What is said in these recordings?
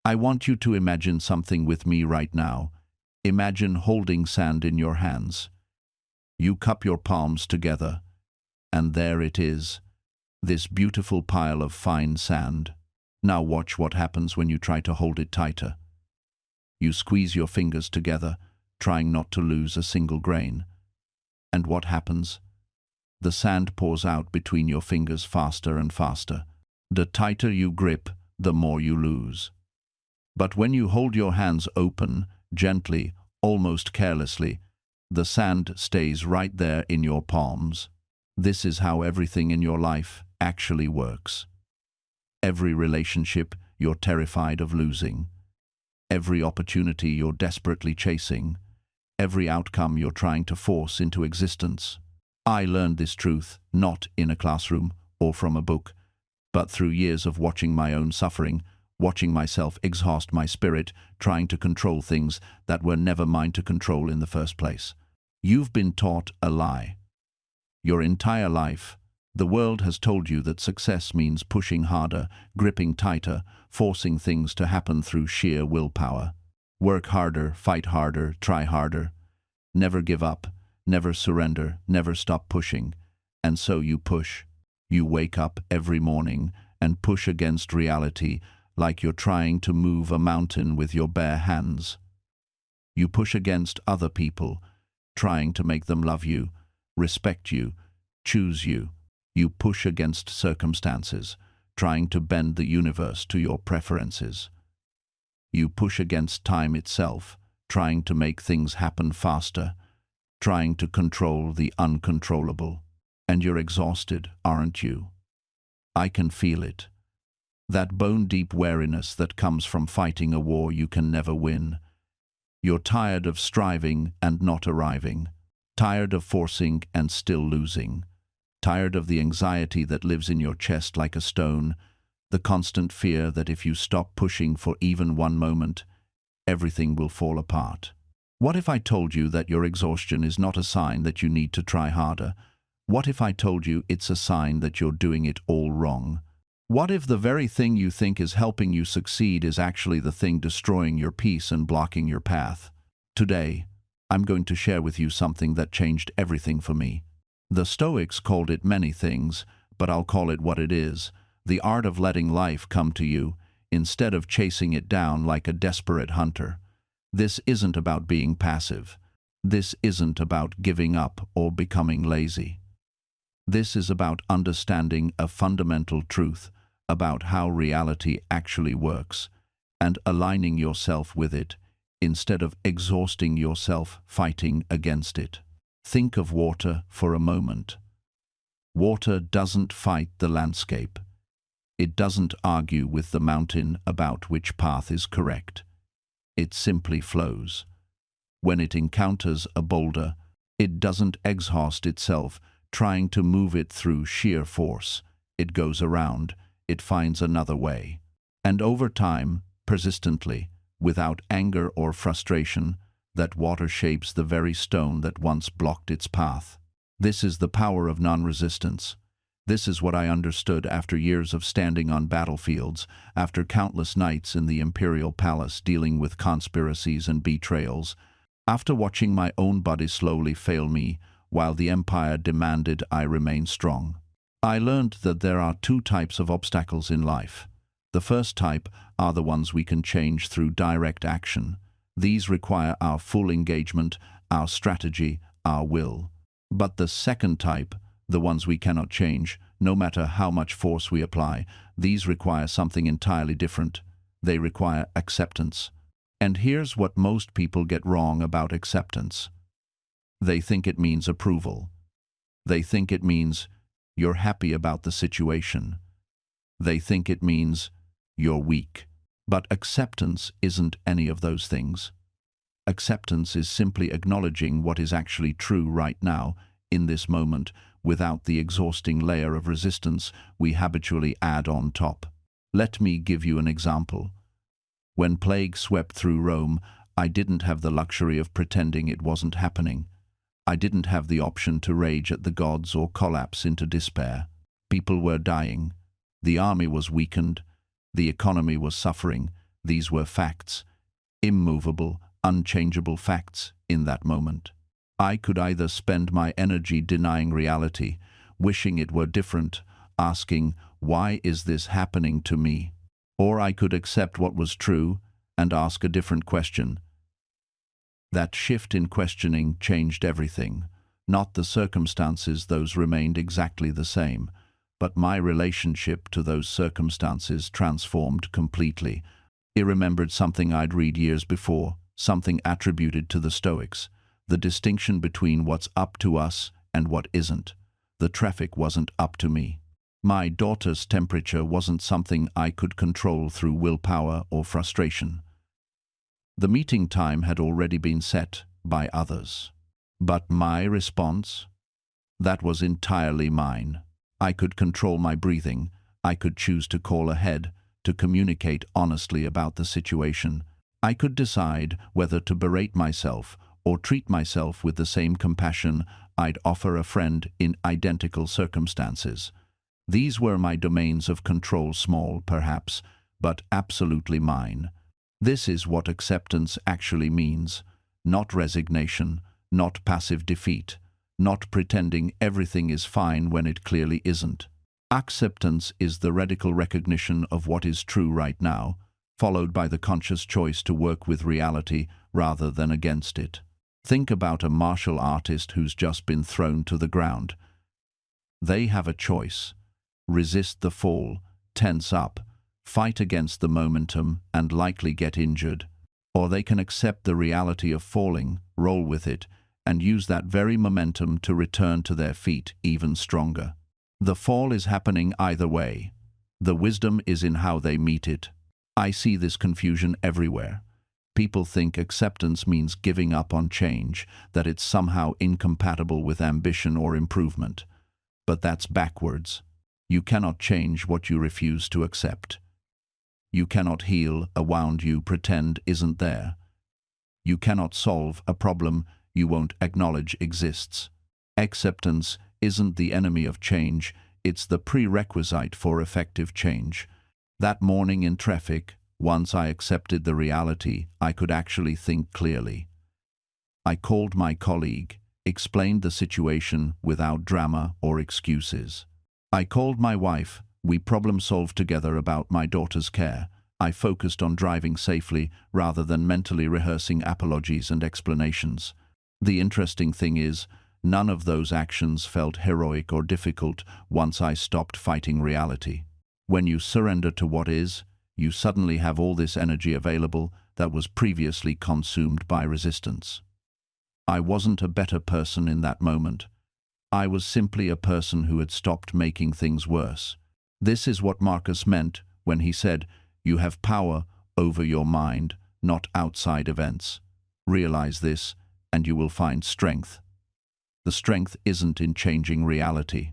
I want you to imagine something with me right now. Imagine holding sand in your hands. You cup your palms together, and there it is, this beautiful pile of fine sand. Now watch what happens when you try to hold it tighter. You squeeze your fingers together, trying not to lose a single grain. And what happens? The sand pours out between your fingers faster and faster. The tighter you grip, the more you lose. But when you hold your hands open, gently, almost carelessly, the sand stays right there in your palms. This is how everything in your life actually works. Every relationship you're terrified of losing. Every opportunity you're desperately chasing. Every outcome you're trying to force into existence. I learned this truth not in a classroom or from a book, but through years of watching my own suffering, watching myself exhaust my spirit, trying to control things that were never mine to control in the first place. You've been taught a lie. Your entire life, the world has told you that success means pushing harder, gripping tighter, forcing things to happen through sheer willpower. Work harder, fight harder, try harder. Never give up, never surrender, never stop pushing. And so you push. You wake up every morning and push against reality, like you're trying to move a mountain with your bare hands. You push against other people, trying to make them love you, respect you, choose you. You push against circumstances, trying to bend the universe to your preferences. You push against time itself, trying to make things happen faster, trying to control the uncontrollable. And you're exhausted, aren't you? I can feel it. That bone-deep weariness that comes from fighting a war you can never win. You're tired of striving and not arriving, tired of forcing and still losing, tired of the anxiety that lives in your chest like a stone, the constant fear that if you stop pushing for even one moment, everything will fall apart. What if I told you that your exhaustion is not a sign that you need to try harder? What if I told you it's a sign that you're doing it all wrong? What if the very thing you think is helping you succeed is actually the thing destroying your peace and blocking your path? Today, I'm going to share with you something that changed everything for me. The Stoics called it many things, but I'll call it what it is: the art of letting life come to you, instead of chasing it down like a desperate hunter. This isn't about being passive. This isn't about giving up or becoming lazy. This is about understanding a fundamental truth about how reality actually works and aligning yourself with it instead of exhausting yourself fighting against it. Think of water for a moment. Water doesn't fight the landscape. It doesn't argue with the mountain about which path is correct. It simply flows. When it encounters a boulder, it doesn't exhaust itself trying to move it through sheer force. It goes around. It finds another way. And over time, persistently, without anger or frustration, that water shapes the very stone that once blocked its path. This is the power of non-resistance. This is what I understood after years of standing on battlefields, after countless nights in the imperial palace dealing with conspiracies and betrayals, after watching my own body slowly fail me while the empire demanded I remain strong. I learned that there are two types of obstacles in life. The first type are the ones we can change through direct action. These require our full engagement, our strategy, our will. But the second type, the ones we cannot change, no matter how much force we apply, these require something entirely different. They require acceptance. And here's what most people get wrong about acceptance. They think it means approval. They think it means you're happy about the situation. They think it means you're weak. But acceptance isn't any of those things. Acceptance is simply acknowledging what is actually true right now, in this moment, without the exhausting layer of resistance we habitually add on top. Let me give you an example. When plague swept through Rome, I didn't have the luxury of pretending it wasn't happening. I didn't have the option to rage at the gods or collapse into despair. People were dying. The army was weakened. The economy was suffering. These were facts, immovable, unchangeable facts in that moment. I could either spend my energy denying reality, wishing it were different, asking, "Why is this happening to me?" Or I could accept what was true and ask a different question. That shift in questioning changed everything. Not the circumstances, those remained exactly the same, but my relationship to those circumstances transformed completely. I remembered something I'd read years before, something attributed to the Stoics, the distinction between what's up to us and what isn't. The traffic wasn't up to me. My daughter's temperature wasn't something I could control through willpower or frustration. The meeting time had already been set by others. But my response? That was entirely mine. I could control my breathing. I could choose to call ahead, to communicate honestly about the situation. I could decide whether to berate myself or treat myself with the same compassion I'd offer a friend in identical circumstances. These were my domains of control, small, perhaps, but absolutely mine. This is what acceptance actually means. Not resignation, not passive defeat, not pretending everything is fine when it clearly isn't. Acceptance is the radical recognition of what is true right now, followed by the conscious choice to work with reality rather than against it. Think about a martial artist who's just been thrown to the ground. They have a choice: resist the fall, tense up, fight against the momentum, and likely get injured. Or they can accept the reality of falling, roll with it, and use that very momentum to return to their feet even stronger. The fall is happening either way. The wisdom is in how they meet it. I see this confusion everywhere. People think acceptance means giving up on change, that it's somehow incompatible with ambition or improvement. But that's backwards. You cannot change what you refuse to accept. You cannot heal a wound you pretend isn't there. You cannot solve a problem you won't acknowledge exists. Acceptance isn't the enemy of change, it's the prerequisite for effective change. That morning in traffic, once I accepted the reality, I could actually think clearly. I called my colleague, explained the situation without drama or excuses. I called my wife, we problem-solved together about my daughter's care. I focused on driving safely rather than mentally rehearsing apologies and explanations. The interesting thing is, none of those actions felt heroic or difficult once I stopped fighting reality. When you surrender to what is, you suddenly have all this energy available that was previously consumed by resistance. I wasn't a better person in that moment. I was simply a person who had stopped making things worse. This is what Marcus meant when he said, "You have power over your mind, not outside events. Realize this, and you will find strength." The strength isn't in changing reality.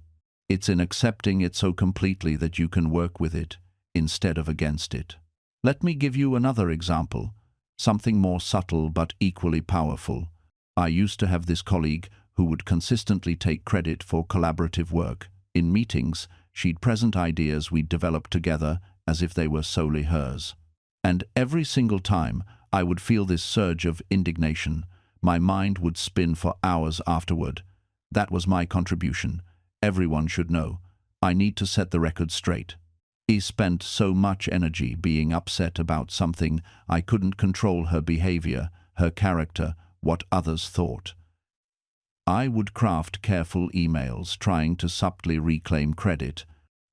It's in accepting it so completely that you can work with it instead of against it. Let me give you another example, something more subtle but equally powerful. I used to have this colleague who would consistently take credit for collaborative work. In meetings, she'd present ideas we'd developed together as if they were solely hers. And every single time, I would feel this surge of indignation. My mind would spin for hours afterward. That was my contribution. Everyone should know. I need to set the record straight. He spent so much energy being upset about something I couldn't control: her behavior, her character, what others thought. I would craft careful emails trying to subtly reclaim credit.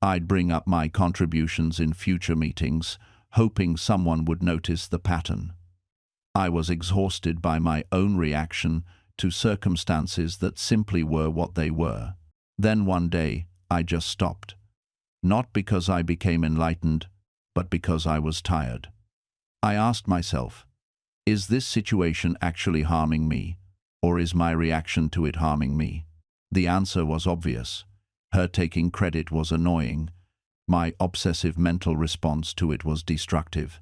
I'd bring up my contributions in future meetings, hoping someone would notice the pattern. I was exhausted by my own reaction to circumstances that simply were what they were. Then one day, I just stopped. Not because I became enlightened, but because I was tired. I asked myself, is this situation actually harming me, or is my reaction to it harming me? The answer was obvious. Her taking credit was annoying. My obsessive mental response to it was destructive.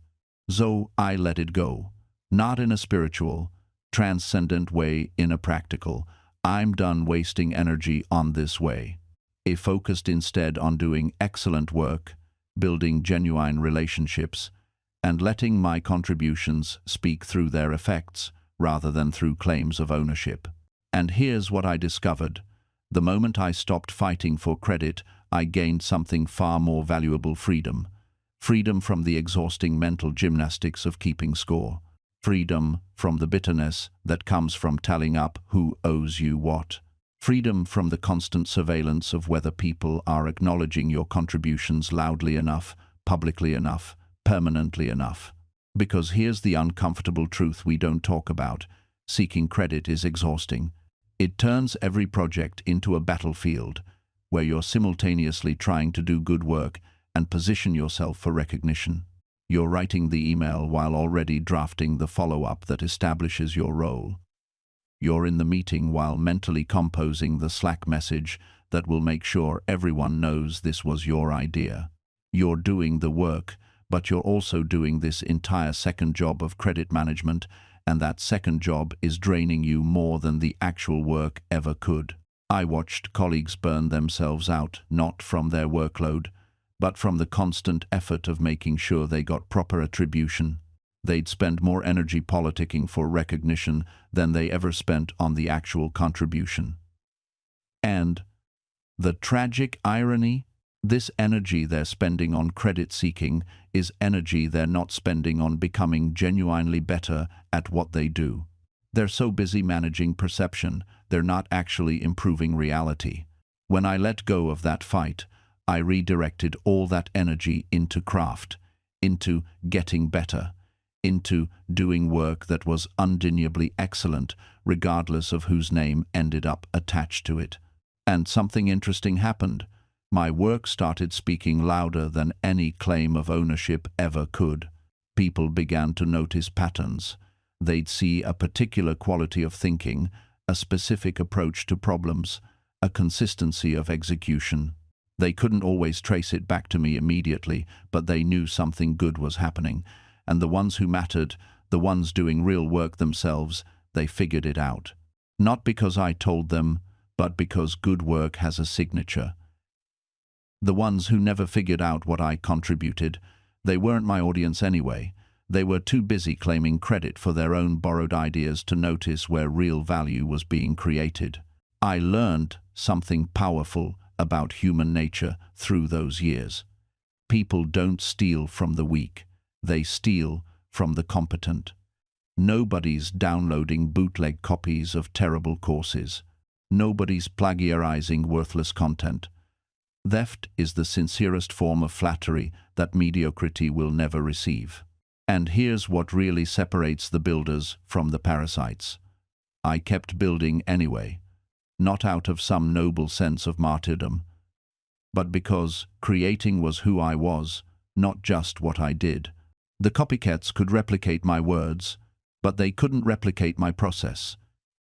So I let it go. Not in a spiritual, transcendent way, in a practical, I'm done wasting energy on this way. I focused instead on doing excellent work, building genuine relationships, and letting my contributions speak through their effects rather than through claims of ownership. And here's what I discovered. The moment I stopped fighting for credit, I gained something far more valuable: freedom. Freedom from the exhausting mental gymnastics of keeping score. Freedom from the bitterness that comes from tallying up who owes you what. Freedom from the constant surveillance of whether people are acknowledging your contributions loudly enough, publicly enough, permanently enough. Because here's the uncomfortable truth we don't talk about: seeking credit is exhausting. It turns every project into a battlefield where you're simultaneously trying to do good work and position yourself for recognition. You're writing the email while already drafting the follow-up that establishes your role. You're in the meeting while mentally composing the Slack message that will make sure everyone knows this was your idea. You're doing the work, but you're also doing this entire second job of credit management, and that second job is draining you more than the actual work ever could. I watched colleagues burn themselves out, not from their workload, but from the constant effort of making sure they got proper attribution. They'd spend more energy politicking for recognition than they ever spent on the actual contribution. And the tragic irony: this energy they're spending on credit seeking is energy they're not spending on becoming genuinely better at what they do. They're so busy managing perception, they're not actually improving reality. When I let go of that fight, I redirected all that energy into craft, into getting better, into doing work that was undeniably excellent, regardless of whose name ended up attached to it. And something interesting happened. My work started speaking louder than any claim of ownership ever could. People began to notice patterns. They'd see a particular quality of thinking, a specific approach to problems, a consistency of execution. They couldn't always trace it back to me immediately, but they knew something good was happening. And the ones who mattered, the ones doing real work themselves, they figured it out. Not because I told them, but because good work has a signature. The ones who never figured out what I contributed, they weren't my audience anyway. They were too busy claiming credit for their own borrowed ideas to notice where real value was being created. I learned something powerful about human nature through those years. People don't steal from the weak. They steal from the competent. Nobody's downloading bootleg copies of terrible courses. Nobody's plagiarizing worthless content. Theft is the sincerest form of flattery that mediocrity will never receive. And here's what really separates the builders from the parasites. I kept building anyway, not out of some noble sense of martyrdom, but because creating was who I was, not just what I did. The copycats could replicate my words, but they couldn't replicate my process.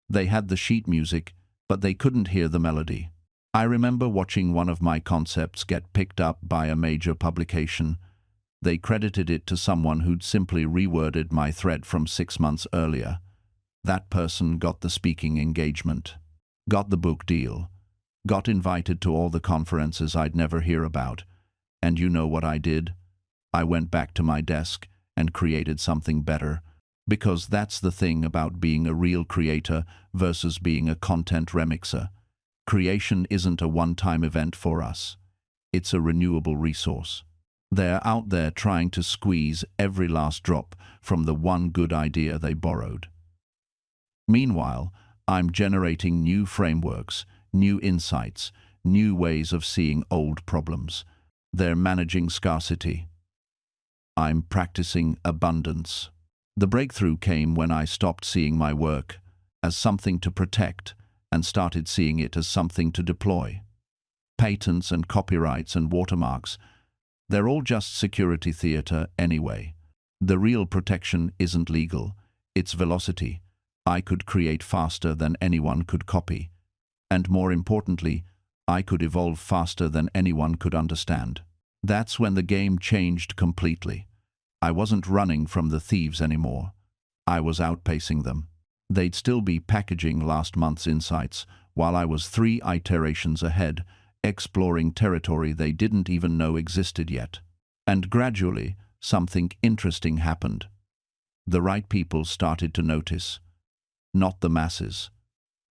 They had the sheet music, but they couldn't hear the melody. I remember watching one of my concepts get picked up by a major publication. They credited it to someone who'd simply reworded my thread from 6 months earlier. That person got the speaking engagement, got the book deal, got invited to all the conferences I'd never hear about. And you know what I did? I went back to my desk and created something better. Because that's the thing about being a real creator versus being a content remixer. Creation isn't a one-time event for us. It's a renewable resource. They're out there trying to squeeze every last drop from the one good idea they borrowed. Meanwhile, I'm generating new frameworks, new insights, new ways of seeing old problems. They're managing scarcity. I'm practicing abundance. The breakthrough came when I stopped seeing my work as something to protect and started seeing it as something to deploy. Patents and copyrights and watermarks, they're all just security theater anyway. The real protection isn't legal, it's velocity. I could create faster than anyone could copy. And more importantly, I could evolve faster than anyone could understand. That's when the game changed completely. I wasn't running from the thieves anymore. I was outpacing them. They'd still be packaging last month's insights, while I was 3 iterations ahead, exploring territory they didn't even know existed yet. And gradually, something interesting happened. The right people started to notice, not the masses,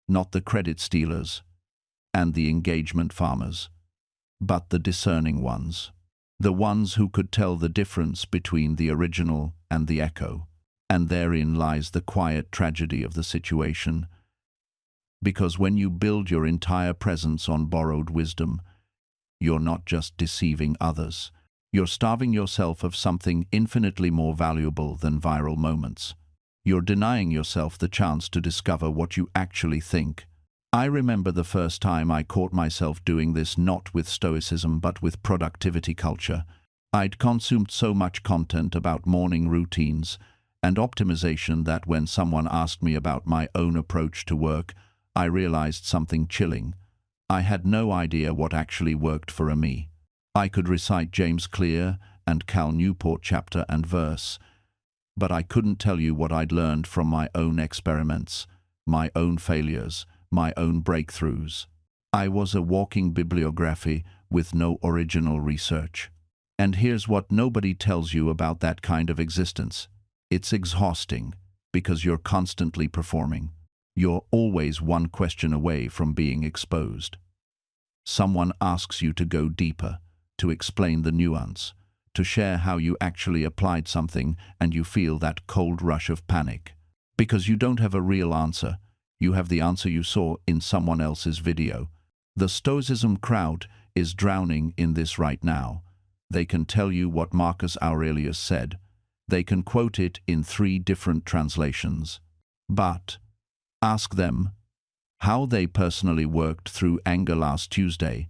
not the credit stealers and the engagement farmers, but the discerning ones, the ones who could tell the difference between the original and the echo. And therein lies the quiet tragedy of the situation, because when you build your entire presence on borrowed wisdom, you're not just deceiving others, you're starving yourself of something infinitely more valuable than viral moments. You're denying yourself the chance to discover what you actually think. I remember the first time I caught myself doing this, not with Stoicism but with productivity culture. I'd consumed so much content about morning routines and optimization that when someone asked me about my own approach to work, I realized something chilling. I had no idea what actually worked for me. I could recite James Clear and Cal Newport chapter and verse, but I couldn't tell you what I'd learned from my own experiments, my own failures, my own breakthroughs. I was a walking bibliography with no original research. And here's what nobody tells you about that kind of existence. It's exhausting because you're constantly performing. You're always one question away from being exposed. Someone asks you to go deeper, to explain the nuance, to share how you actually applied something, and you feel that cold rush of panic. Because you don't have a real answer, you have the answer you saw in someone else's video. The Stoicism crowd is drowning in this right now. They can tell you what Marcus Aurelius said. They can quote it in 3 different translations. But ask them how they personally worked through anger last Tuesday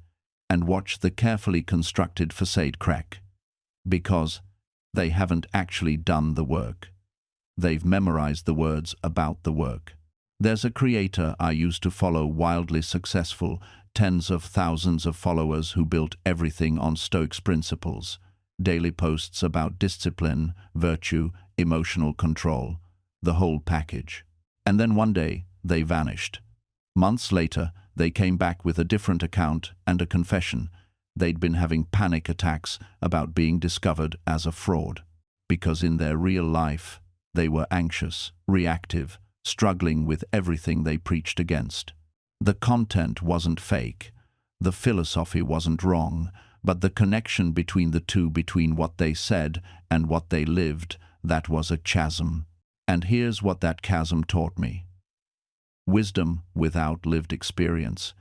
and watch the carefully constructed facade crack. Because they haven't actually done the work. They've memorized the words about the work. There's a creator I used to follow, wildly successful, tens of thousands of followers who built everything on Stoics principles. Daily posts about discipline, virtue, emotional control, the whole package. And then one day, they vanished. Months later, they came back with a different account and a confession. They'd been having panic attacks about being discovered as a fraud. Because in their real life, they were anxious, reactive, struggling with everything they preached against. The content wasn't fake. The philosophy wasn't wrong. But the connection between the two, between what they said and what they lived, that was a chasm. And here's what that chasm taught me. Wisdom without lived experience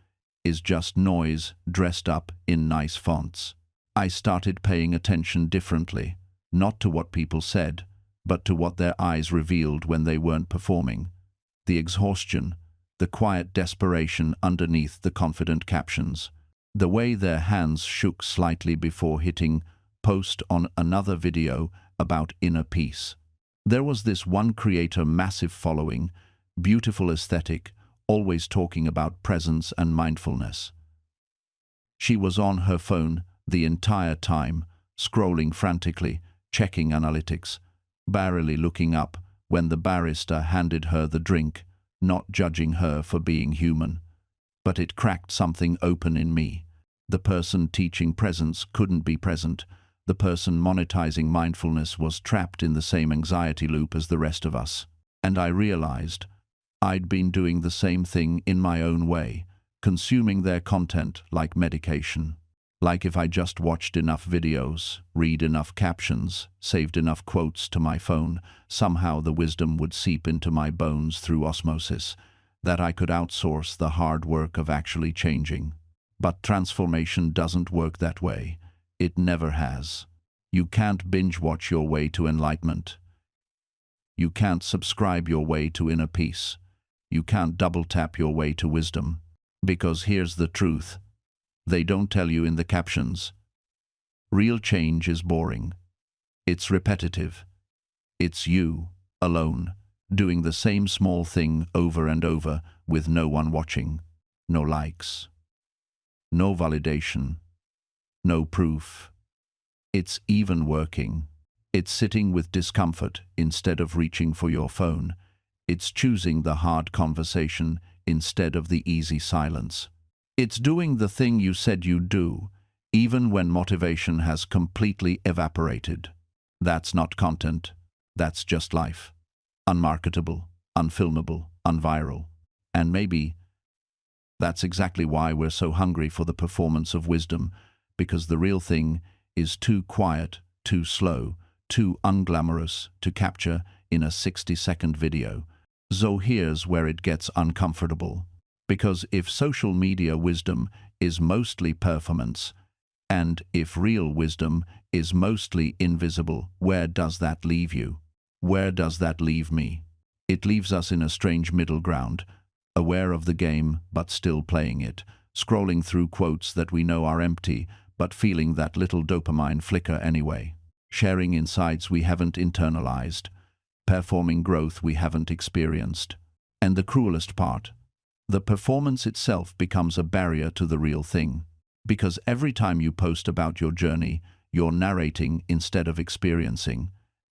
is just noise dressed up in nice fonts. I started paying attention differently, not to what people said, but to what their eyes revealed when they weren't performing. The exhaustion, the quiet desperation underneath the confident captions. The way their hands shook slightly before hitting post on another video about inner peace. There was this one creator, massive following, beautiful aesthetic, always talking about presence and mindfulness. She was on her phone the entire time, scrolling frantically, checking analytics, barely looking up when the barista handed her the drink, not judging her for being human. But it cracked something open in me. The person teaching presence couldn't be present. The person monetizing mindfulness was trapped in the same anxiety loop as the rest of us. And I realized I'd been doing the same thing in my own way, consuming their content like medication. Like if I just watched enough videos, read enough captions, saved enough quotes to my phone, somehow the wisdom would seep into my bones through osmosis, that I could outsource the hard work of actually changing. But transformation doesn't work that way. It never has. You can't binge-watch your way to enlightenment. You can't subscribe your way to inner peace. You can't double-tap your way to wisdom. Because here's the truth. They don't tell you in the captions. Real change is boring. It's repetitive. It's you, alone, doing the same small thing over and over with no one watching. No likes. No validation. No proof. It's even working. It's sitting with discomfort instead of reaching for your phone. It's choosing the hard conversation instead of the easy silence. It's doing the thing you said you'd do, even when motivation has completely evaporated. That's not content. That's just life. Unmarketable, unfilmable, unviral. And maybe that's exactly why we're so hungry for the performance of wisdom, because the real thing is too quiet, too slow, too unglamorous to capture in a 60-second video. So here's where it gets uncomfortable. Because if social media wisdom is mostly performance, and if real wisdom is mostly invisible, where does that leave you? Where does that leave me? It leaves us in a strange middle ground, aware of the game but still playing it, scrolling through quotes that we know are empty but feeling that little dopamine flicker anyway, sharing insights we haven't internalized, performing growth we haven't experienced. And the cruelest part, the performance itself becomes a barrier to the real thing. Because every time you post about your journey, you're narrating instead of experiencing.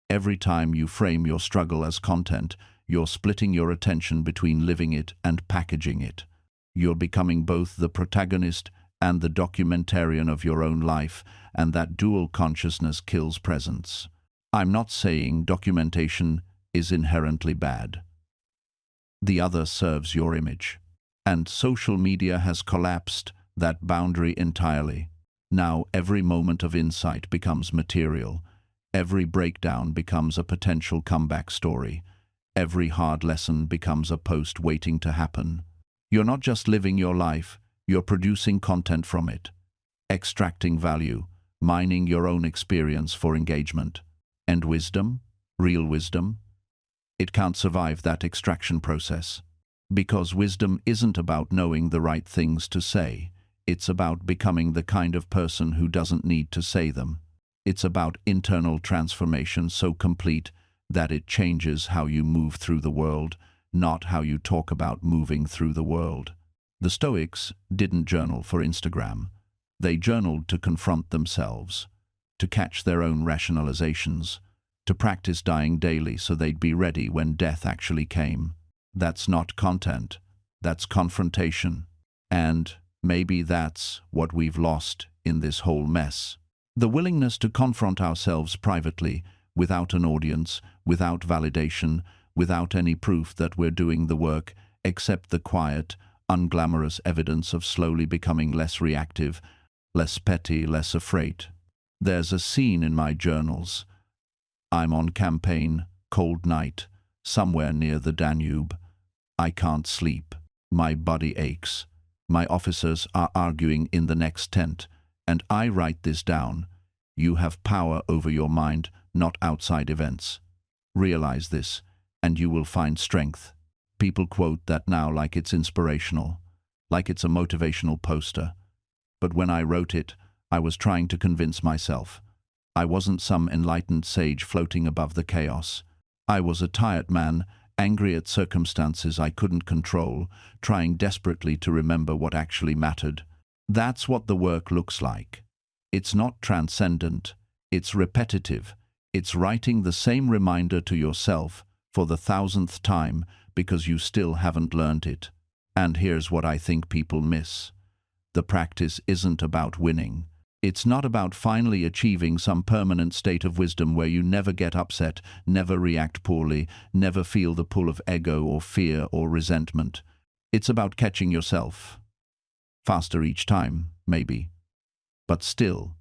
Every time you frame your struggle as content, you're splitting your attention between living it and packaging it. You're becoming both the protagonist and the documentarian of your own life, and that dual consciousness kills presence. I'm not saying documentation is inherently bad. The other serves your image. And social media has collapsed that boundary entirely. Now every moment of insight becomes material. Every breakdown becomes a potential comeback story. Every hard lesson becomes a post waiting to happen. You're not just living your life, you're producing content from it, extracting value, mining your own experience for engagement. And wisdom, real wisdom, it can't survive that extraction process. Because wisdom isn't about knowing the right things to say. It's about becoming the kind of person who doesn't need to say them. It's about internal transformation so complete that it changes how you move through the world, not how you talk about moving through the world. The Stoics didn't journal for Instagram. They journaled to confront themselves, to catch their own rationalizations, to practice dying daily so they'd be ready when death actually came. That's not content, that's confrontation. And maybe that's what we've lost in this whole mess. The willingness to confront ourselves privately, without an audience, without validation, without any proof that we're doing the work, except the quiet, unglamorous evidence of slowly becoming less reactive, less petty, less afraid. There's a scene in my journals. I'm on campaign, cold night, somewhere near the Danube. I can't sleep. My body aches. My officers are arguing in the next tent, and I write this down. You have power over your mind, not outside events. Realize this, and you will find strength. People quote that now like it's inspirational, like it's a motivational poster. But when I wrote it, I was trying to convince myself. I wasn't some enlightened sage floating above the chaos. I was a tired man, angry at circumstances I couldn't control, trying desperately to remember what actually mattered. That's what the work looks like. It's not transcendent, it's repetitive. It's writing the same reminder to yourself for the 1000th time because you still haven't learned it. And here's what I think people miss. The practice isn't about winning. It's not about finally achieving some permanent state of wisdom where you never get upset, never react poorly, never feel the pull of ego or fear or resentment. It's about catching yourself. Faster each time, maybe. But still,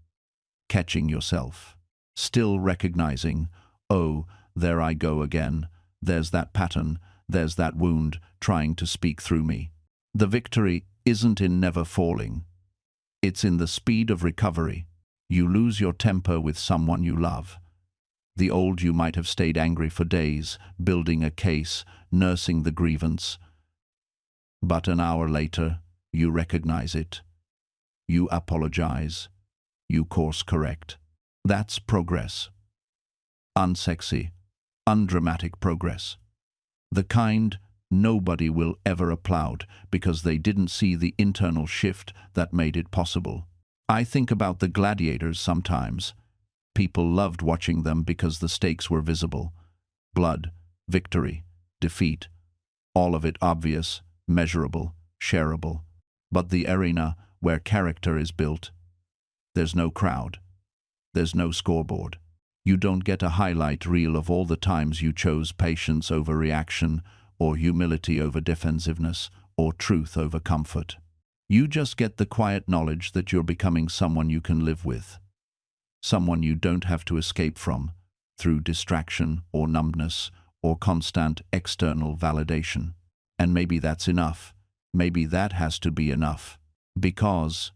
catching yourself. Still recognizing, oh, there I go again. There's that pattern, there's that wound trying to speak through me. The victory isn't in never falling. It's in the speed of recovery. You lose your temper with someone you love. The old you might have stayed angry for days, building a case, nursing the grievance. But an hour later, you recognize it. You apologize. You course correct. That's progress. Unsexy, undramatic progress. The kind nobody will ever applaud because they didn't see the internal shift that made it possible. I think about the gladiators sometimes. People loved watching them because the stakes were visible. Blood, victory, defeat, all of it obvious, measurable, shareable. But the arena where character is built, there's no crowd. There's no scoreboard. You don't get a highlight reel of all the times you chose patience over reaction, or humility over defensiveness, or truth over comfort. You just get the quiet knowledge that you're becoming someone you can live with, someone you don't have to escape from through distraction or numbness or constant external validation. And maybe that's enough. Maybe that has to be enough. Because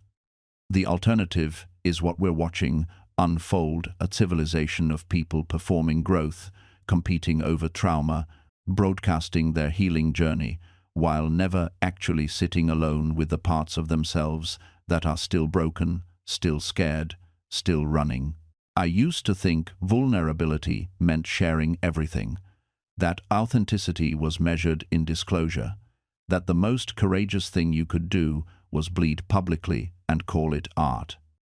the alternative is what we're watching unfold, a civilization of people performing growth, competing over trauma, broadcasting their healing journey, while never actually sitting alone with the parts of themselves that are still broken, still scared, still running. I used to think vulnerability meant sharing everything, that authenticity was measured in disclosure, that the most courageous thing you could do was bleed publicly and call it art.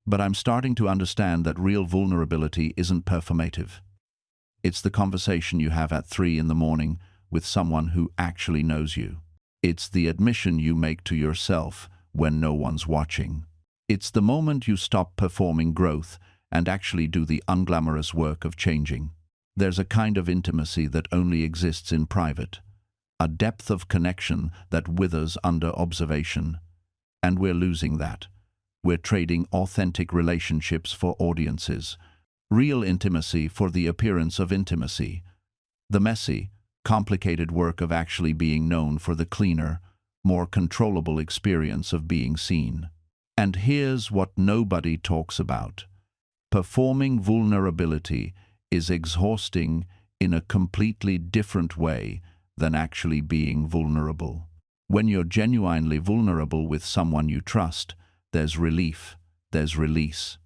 But I'm starting to understand that real vulnerability isn't performative. It's the conversation you have at 3 in the morning with someone who actually knows you. It's the admission you make to yourself when no one's watching. It's the moment you stop performing growth and actually do the unglamorous work of changing. There's a kind of intimacy that only exists in private, a depth of connection that withers under observation. And we're losing that. We're trading authentic relationships for audiences, real intimacy for the appearance of intimacy, the messy, complicated work of actually being known for the cleaner, more controllable experience of being seen. And here's what nobody talks about. Performing vulnerability is exhausting in a completely different way than actually being vulnerable. When you're genuinely vulnerable with someone you trust, there's relief, there's release.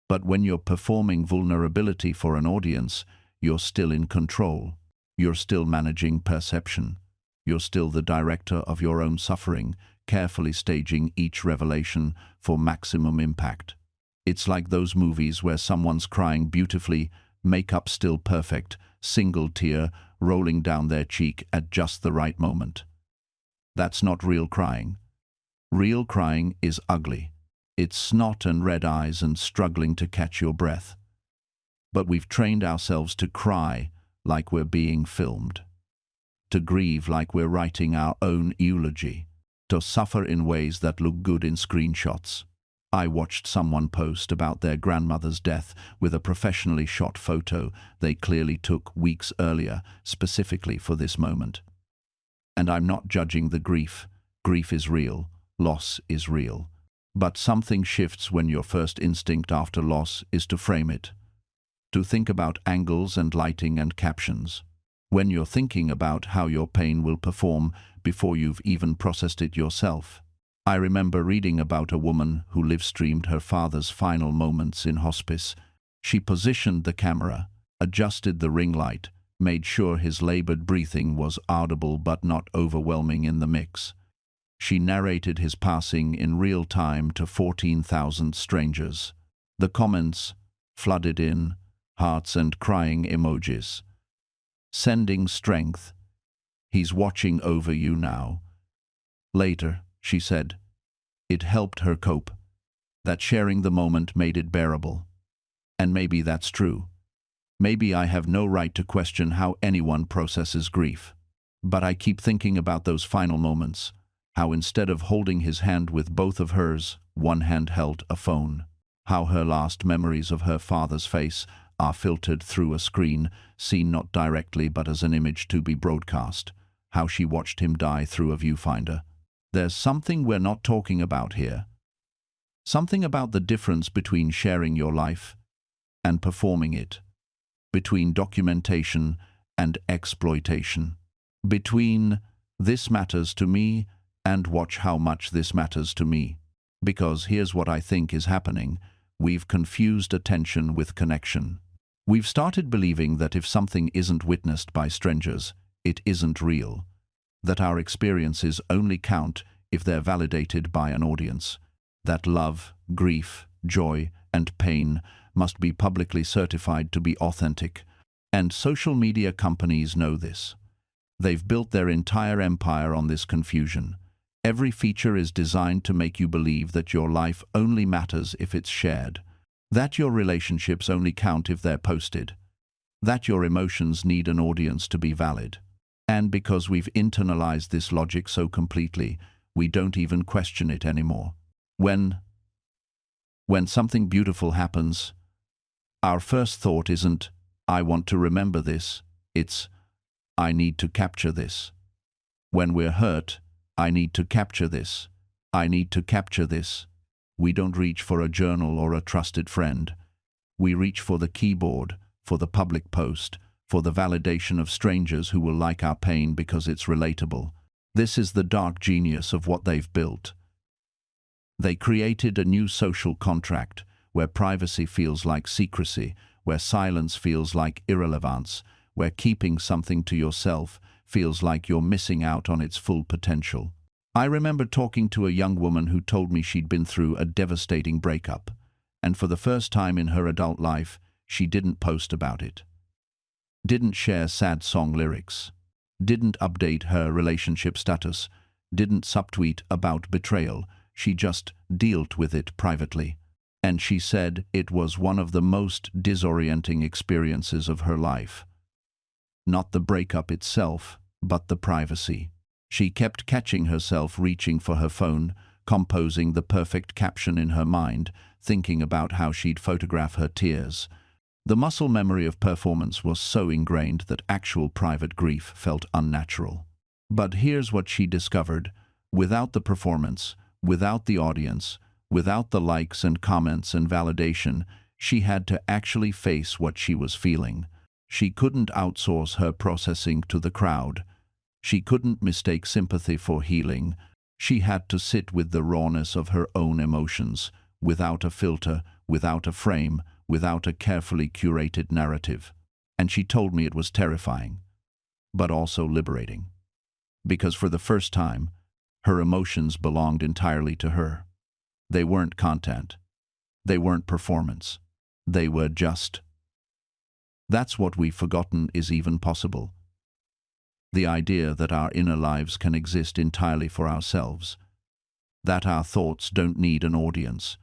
But when you're performing vulnerability for an audience, you're still in control. You're still managing perception. You're still the director of your own suffering, carefully staging each revelation for maximum impact. It's like those movies where someone's crying beautifully, makeup still perfect, single tear rolling down their cheek at just the right moment. That's not real crying. Real crying is ugly. It's snot and red eyes and struggling to catch your breath. But we've trained ourselves to cry like we're being filmed, to grieve like we're writing our own eulogy, to suffer in ways that look good in screenshots. I watched someone post about their grandmother's death with a professionally shot photo they clearly took weeks earlier, specifically for this moment. And I'm not judging the grief. Grief is real. Loss is real. But something shifts when your first instinct after loss is to frame it, to think about angles and lighting and captions. When you're thinking about how your pain will perform before you've even processed it yourself. I remember reading about a woman who live-streamed her father's final moments in hospice. She positioned the camera, adjusted the ring light, made sure his labored breathing was audible but not overwhelming in the mix. She narrated his passing in real time to 14,000 strangers. The comments flooded in, hearts and crying emojis. Sending strength. He's watching over you now. Later, she said, it helped her cope. That sharing the moment made it bearable. And maybe that's true. Maybe I have no right to question how anyone processes grief. But I keep thinking about those final moments. How instead of holding his hand with both of hers, one hand held a phone. How her last memories of her father's face are filtered through a screen, seen not directly but as an image to be broadcast. How she watched him die through a viewfinder. There's something we're not talking about here. Something about the difference between sharing your life and performing it. Between documentation and exploitation. Between this matters to me and watch how much this matters to me. Because here's what I think is happening. We've confused attention with connection. We've started believing that if something isn't witnessed by strangers, it isn't real. That our experiences only count if they're validated by an audience. That love, grief, joy, and pain must be publicly certified to be authentic. And social media companies know this. They've built their entire empire on this confusion. Every feature is designed to make you believe that your life only matters if it's shared. That your relationships only count if they're posted. That your emotions need an audience to be valid. And because we've internalized this logic so completely, we don't even question it anymore. When something beautiful happens, our first thought isn't, I want to remember this, it's, I need to capture this. When we're hurt, I need to capture this. I need to capture this. We don't reach for a journal or a trusted friend. We reach for the keyboard, for the public post, for the validation of strangers who will like our pain because it's relatable. This is the dark genius of what they've built. They created a new social contract where privacy feels like secrecy, where silence feels like irrelevance, where keeping something to yourself feels like you're missing out on its full potential. I remember talking to a young woman who told me she'd been through a devastating breakup, and for the first time in her adult life, she didn't post about it. Didn't share sad song lyrics. Didn't update her relationship status. Didn't subtweet about betrayal. She just dealt with it privately. And she said it was one of the most disorienting experiences of her life. Not the breakup itself, but the privacy. She kept catching herself reaching for her phone, composing the perfect caption in her mind, thinking about how she'd photograph her tears. The muscle memory of performance was so ingrained that actual private grief felt unnatural. But here's what she discovered. Without the performance, without the audience, without the likes and comments and validation, she had to actually face what she was feeling. She couldn't outsource her processing to the crowd. She couldn't mistake sympathy for healing. She had to sit with the rawness of her own emotions, without a filter, without a frame, without a carefully curated narrative. And she told me it was terrifying, but also liberating. Because for the first time, her emotions belonged entirely to her. They weren't content. They weren't performance. They were just. That's what we've forgotten is even possible. The idea that our inner lives can exist entirely for ourselves. That our thoughts don't need an audience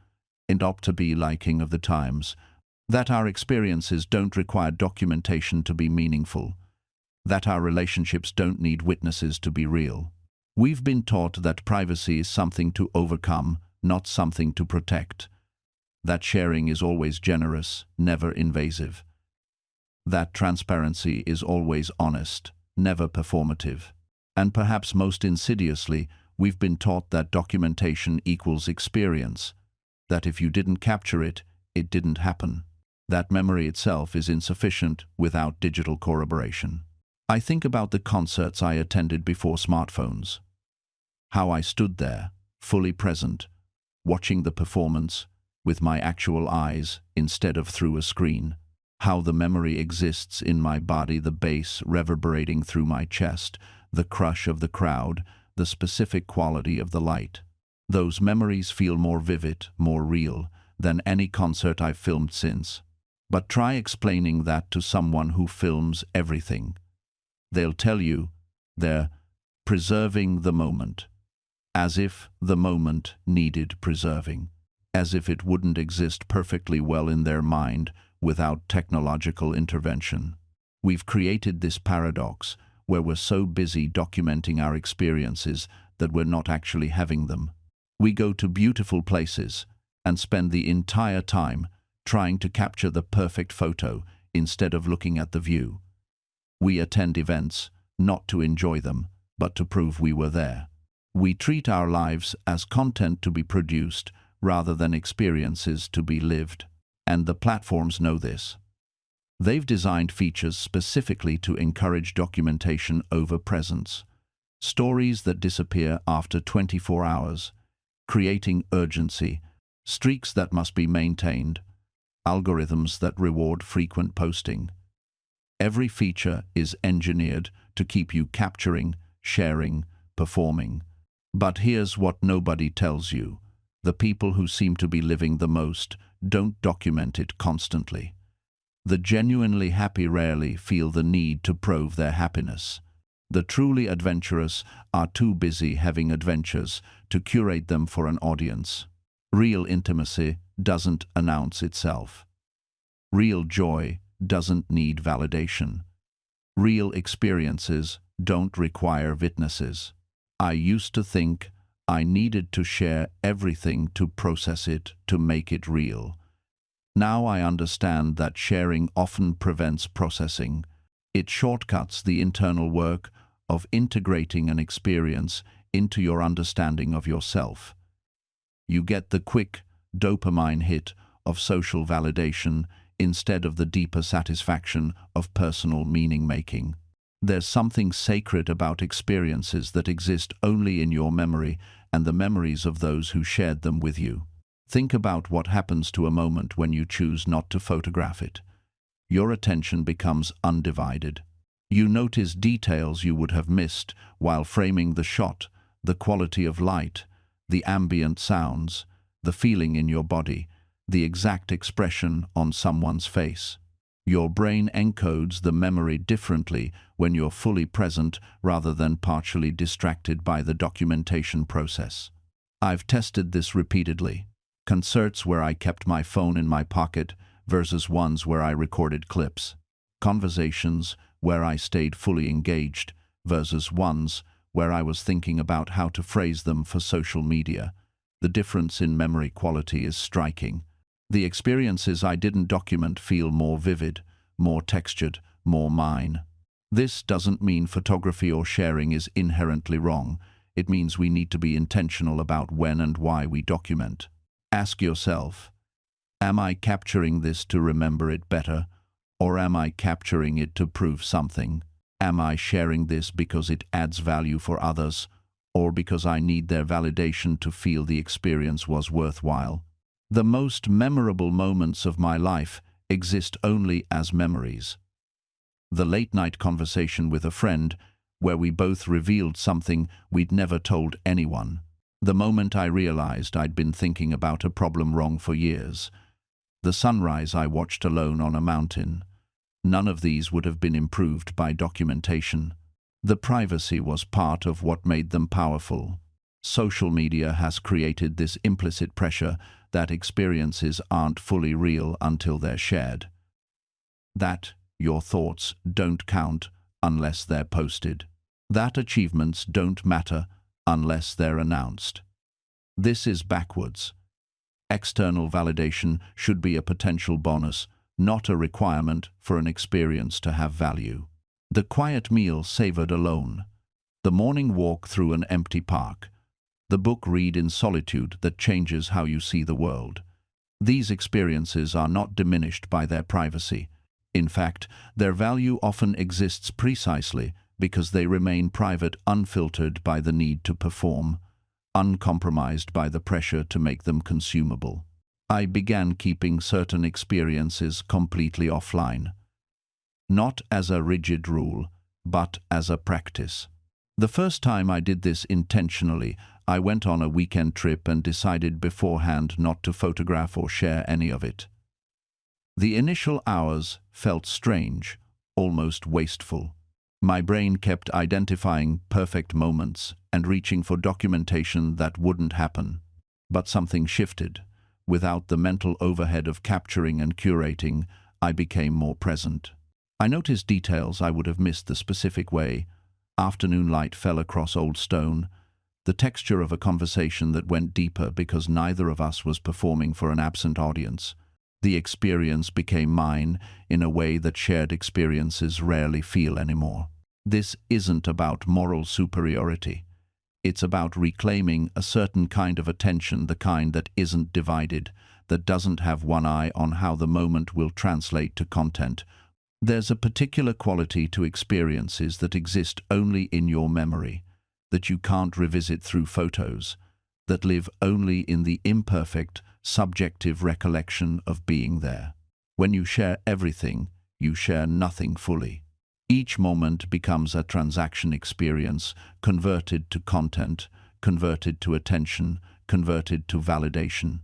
and opt to be liking of the times. That our experiences don't require documentation to be meaningful. That our relationships don't need witnesses to be real. We've been taught that privacy is something to overcome, not something to protect. That sharing is always generous, never invasive. That transparency is always honest, never performative. And perhaps most insidiously, we've been taught that documentation equals experience, that if you didn't capture it, it didn't happen. That memory itself is insufficient without digital corroboration. I think about the concerts I attended before smartphones. How I stood there, fully present, watching the performance with my actual eyes instead of through a screen. How the memory exists in my body, the bass reverberating through my chest, the crush of the crowd, the specific quality of the light. Those memories feel more vivid, more real than any concert I've filmed since. But try explaining that to someone who films everything. They'll tell you they're preserving the moment, as if the moment needed preserving, as if it wouldn't exist perfectly well in their mind without technological intervention. We've created this paradox where we're so busy documenting our experiences that we're not actually having them. We go to beautiful places and spend the entire time trying to capture the perfect photo instead of looking at the view. We attend events not to enjoy them, but to prove we were there. We treat our lives as content to be produced rather than experiences to be lived. And the platforms know this. They've designed features specifically to encourage documentation over presence. Stories that disappear after 24 hours, creating urgency, streaks that must be maintained, algorithms that reward frequent posting. Every feature is engineered to keep you capturing, sharing, performing. But here's what nobody tells you. The people who seem to be living the most don't document it constantly. The genuinely happy rarely feel the need to prove their happiness. The truly adventurous are too busy having adventures to curate them for an audience. Real intimacy, doesn't announce itself. Real joy doesn't need validation. Real experiences don't require witnesses. I used to think I needed to share everything to process it, to make it real. Now I understand that sharing often prevents processing. It shortcuts the internal work of integrating an experience into your understanding of yourself. You get the quick dopamine hit of social validation instead of the deeper satisfaction of personal meaning-making. There's something sacred about experiences that exist only in your memory and the memories of those who shared them with you. Think about what happens to a moment when you choose not to photograph it. Your attention becomes undivided. You notice details you would have missed while framing the shot, the quality of light, the ambient sounds, the feeling in your body, the exact expression on someone's face. Your brain encodes the memory differently when you're fully present rather than partially distracted by the documentation process. I've tested this repeatedly. Concerts where I kept my phone in my pocket versus ones where I recorded clips. Conversations where I stayed fully engaged versus ones where I was thinking about how to phrase them for social media. The difference in memory quality is striking. The experiences I didn't document feel more vivid, more textured, more mine. This doesn't mean photography or sharing is inherently wrong. It means we need to be intentional about when and why we document. Ask yourself, am I capturing this to remember it better, or am I capturing it to prove something? Am I sharing this because it adds value for others, or because I need their validation to feel the experience was worthwhile? The most memorable moments of my life exist only as memories. The late-night conversation with a friend where we both revealed something we'd never told anyone. The moment I realized I'd been thinking about a problem wrong for years. The sunrise I watched alone on a mountain. None of these would have been improved by documentation. The privacy was part of what made them powerful. Social media has created this implicit pressure that experiences aren't fully real until they're shared. That your thoughts don't count unless they're posted. That achievements don't matter unless they're announced. This is backwards. External validation should be a potential bonus, not a requirement for an experience to have value. The quiet meal savored alone. The morning walk through an empty park. The book read in solitude that changes how you see the world. These experiences are not diminished by their privacy. In fact, their value often exists precisely because they remain private, unfiltered by the need to perform, uncompromised by the pressure to make them consumable. I began keeping certain experiences completely offline. Not as a rigid rule, but as a practice. The first time I did this intentionally, I went on a weekend trip and decided beforehand not to photograph or share any of it. The initial hours felt strange, almost wasteful. My brain kept identifying perfect moments and reaching for documentation that wouldn't happen. But something shifted. Without the mental overhead of capturing and curating, I became more present. I noticed details I would have missed the specific way. Afternoon light fell across old stone, the texture of a conversation that went deeper because neither of us was performing for an absent audience. The experience became mine in a way that shared experiences rarely feel anymore. This isn't about moral superiority. It's about reclaiming a certain kind of attention, the kind that isn't divided, that doesn't have one eye on how the moment will translate to content. There's a particular quality to experiences that exist only in your memory, that you can't revisit through photos, that live only in the imperfect, subjective recollection of being there. When you share everything, you share nothing fully. Each moment becomes a transaction experience, converted to content, converted to attention, converted to validation.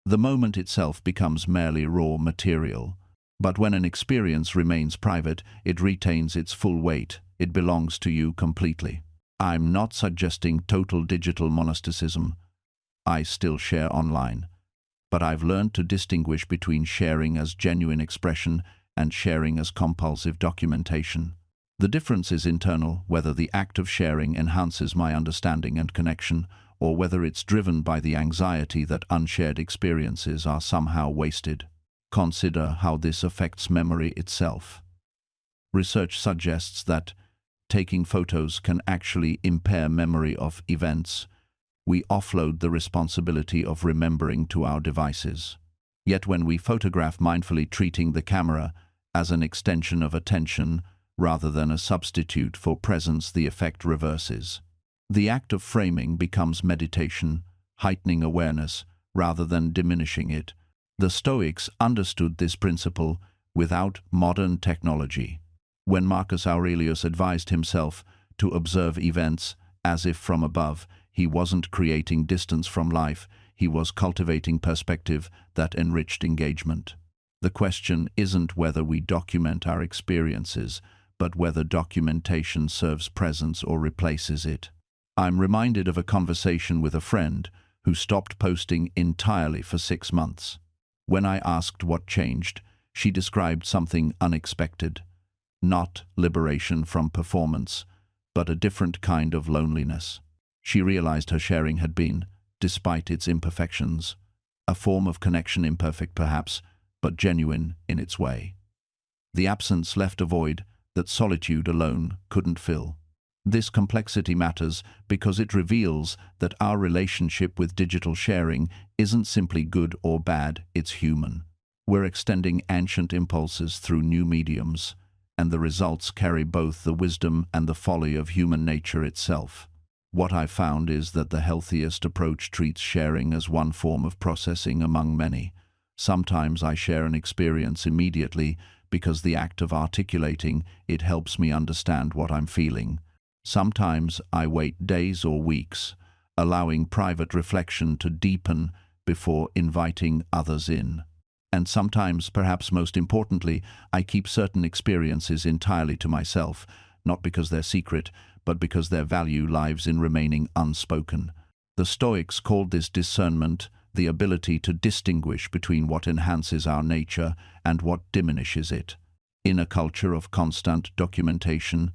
The moment itself becomes merely raw material. But when an experience remains private, it retains its full weight. It belongs to you completely. I'm not suggesting total digital monasticism. I still share online. but I've learned to distinguish between sharing as genuine expression and sharing as compulsive documentation. The difference is internal, whether the act of sharing enhances my understanding and connection, or whether it's driven by the anxiety that unshared experiences are somehow wasted. Consider how this affects memory itself. Research suggests that taking photos can actually impair memory of events. We offload the responsibility of remembering to our devices. Yet when we photograph, mindfully treating the camera as an extension of attention rather than a substitute for presence, the effect reverses. The act of framing becomes meditation, heightening awareness rather than diminishing it. The Stoics understood this principle without modern technology. When Marcus Aurelius advised himself to observe events as if from above, he wasn't creating distance from life, he was cultivating perspective that enriched engagement. The question isn't whether we document our experiences, but whether documentation serves presence or replaces it. I'm reminded of a conversation with a friend who stopped posting entirely for 6 months. When I asked what changed, she described something unexpected. Not liberation from performance, but a different kind of loneliness. She realized her sharing had been, despite its imperfections, a form of connection, imperfect perhaps, but genuine in its way. The absence left a void that solitude alone couldn't fill. This complexity matters because it reveals that our relationship with digital sharing isn't simply good or bad, it's human. We're extending ancient impulses through new mediums, and the results carry both the wisdom and the folly of human nature itself. What I've found is that the healthiest approach treats sharing as one form of processing among many. Sometimes I share an experience immediately because the act of articulating it helps me understand what I'm feeling. Sometimes I wait days or weeks, allowing private reflection to deepen before inviting others in. And sometimes, perhaps most importantly, I keep certain experiences entirely to myself, not because they're secret, but because their value lies in remaining unspoken. The Stoics called this discernment, the ability to distinguish between what enhances our nature and what diminishes it. In a culture of constant documentation,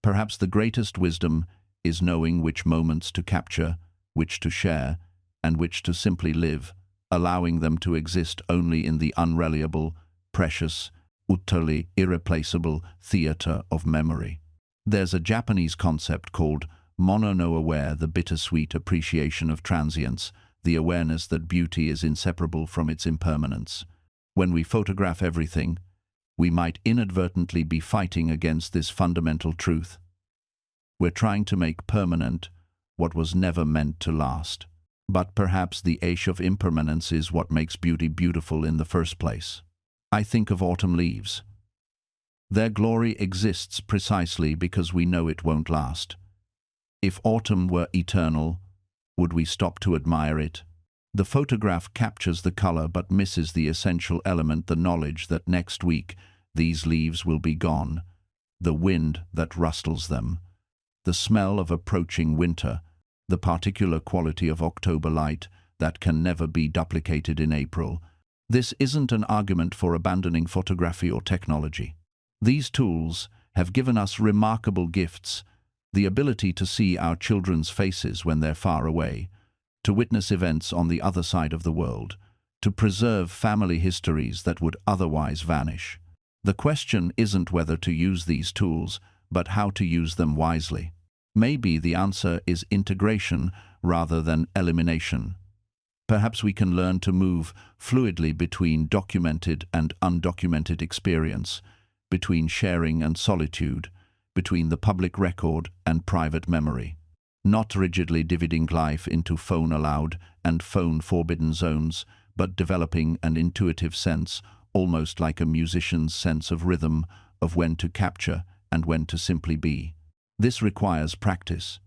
perhaps the greatest wisdom is knowing which moments to capture, which to share, and which to simply live, allowing them to exist only in the unreliable, precious, utterly irreplaceable theater of memory. There's a Japanese concept called mono no aware, the bittersweet appreciation of transience, the awareness that beauty is inseparable from its impermanence. When we photograph everything, we might inadvertently be fighting against this fundamental truth. We're trying to make permanent what was never meant to last. But perhaps the ache of impermanence is what makes beauty beautiful in the first place. I think of autumn leaves. Their glory exists precisely because we know it won't last. If autumn were eternal, would we stop to admire it? The photograph captures the color but misses the essential element, the knowledge that next week these leaves will be gone, the wind that rustles them, the smell of approaching winter, the particular quality of October light that can never be duplicated in April. This isn't an argument for abandoning photography or technology. These tools have given us remarkable gifts, the ability to see our children's faces when they're far away, to witness events on the other side of the world, to preserve family histories that would otherwise vanish. The question isn't whether to use these tools, but how to use them wisely. Maybe the answer is integration rather than elimination. Perhaps we can learn to move fluidly between documented and undocumented experience, between sharing and solitude, between the public record and private memory, not rigidly dividing life into phone-allowed and phone-forbidden zones, but developing an intuitive sense, almost like a musician's sense of rhythm, of when to capture and when to simply be. This requires practice.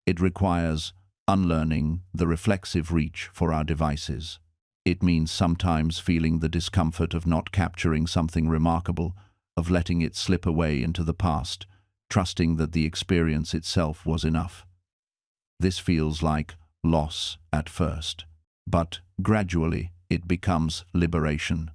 It requires unlearning the reflexive reach for our devices. It means sometimes feeling the discomfort of not capturing something remarkable, of letting it slip away into the past, trusting that the experience itself was enough. This feels like loss at first. but gradually it becomes liberation.